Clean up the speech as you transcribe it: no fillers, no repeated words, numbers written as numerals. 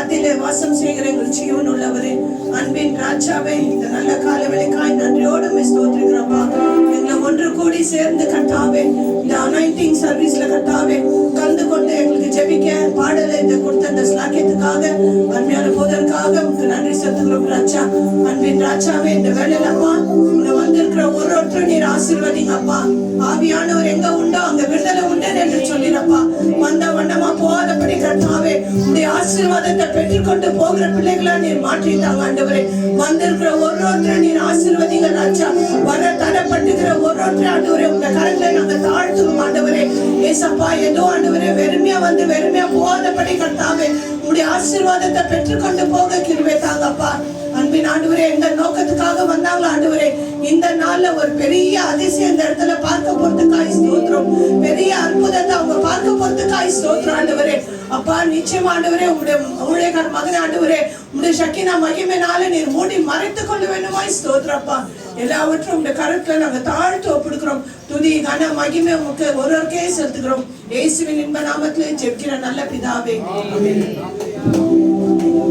மத்தியிலே வாசம் செய்கிற எங்கள் ஜீவன் உள்ளவரே, அன்பின் ராஜாவே, இந்த நல்ல கால வேளைக்காய் நன்றியோடு ஸ்தோத்திரிக்கிறோம்ப்பா. எங்களை ஒன்று கூடி சேர்ந்து கர்த்தாவே இந்த அனாயிண்டிங் சர்வீஸ்ல கர்த்தாவே கலந்து கொண்டு எங்களுக்கு ஜெபிக்க பாடலை இந்த கொடுத்த இந்த ஸ்லாக்கியத்துக்காக அன்மையான போதற்காக உங்களுக்கு நன்றி செலுத்துகிறோம் ராஜா. அன்பின் ராஜாவே, இந்த வேளையில அப்பா இங்க வந்திருக்கிற ஒருத்தர் நீர் ஆசீர்வதிங்க அப்பா. ஆவியானவர் எங்க உண்டோ அங்க விடுதலை உண்டு என்று சொல்லிடப்பா. வந்த வண்ணமா போகாதபடி கர்த்தாவே உடைய ஆசீர்வாதத்தை பெற்றுக்கொண்டு போகிற பிள்ளைகளா நீர் மாற்றிட்டாங்க ஆண்டவரே. வந்திருக்கிற ஒருத்தர் நீர் ஆசீர்வதிங்க ராஜா. வர தடைப்பட்டுகிற ஒருத்தர் ஆண்டவரே உங்க கரங்களை நாங்க தாழ்த்துவோம் ஆண்டவரே. ஏசப்பா ஏதோ ஆண்டவரே வெறுமையா வந்து வெறுமையா போகாதபடி கர்த்தாவே உடைய ஆசீர்வாதத்தை பெற்றுக்கொண்டு போக கிருபை தாங்கப்பா. அன்பின் ஆண்டவரே, எந்த நோக்கத்துக்காக வந்தாங்களோ ஆண்டவரே, இந்த நாள்ல ஒரு பெரிய அதிசயம் இந்த இடத்துல பார்க்க போறதுக்காய் ஸ்தோத்திரம். பெரிய அற்புதத்தை அவங்க பார்க்க போறதுக்காய் ஸ்தோத்திரம் ஆண்டவரே. அப்பா நிச்சயமா ஆண்டவரே உங்களுடைய ஊழியக்கார மகன் ஆண்டவரே உங்களுடைய சக்கினா மகிமைனால நீர் மூடி மறைத்துக் கொள்ள வேண்டுமாய் ஸ்தோத்திரப்பா. எல்லாவற்றும் உங்களுடைய கருத்துல நாங்க தாழ்த்து ஒப்பிடுக்கிறோம். துதி கன மகிமை உங்களுக்கு ஒருவருக்கே செலுத்துகிறோம். இயேசுவின் இன்ப நாமத்திலே ஜெபிக்கிற நல்ல பிதாவே, ஆமென்.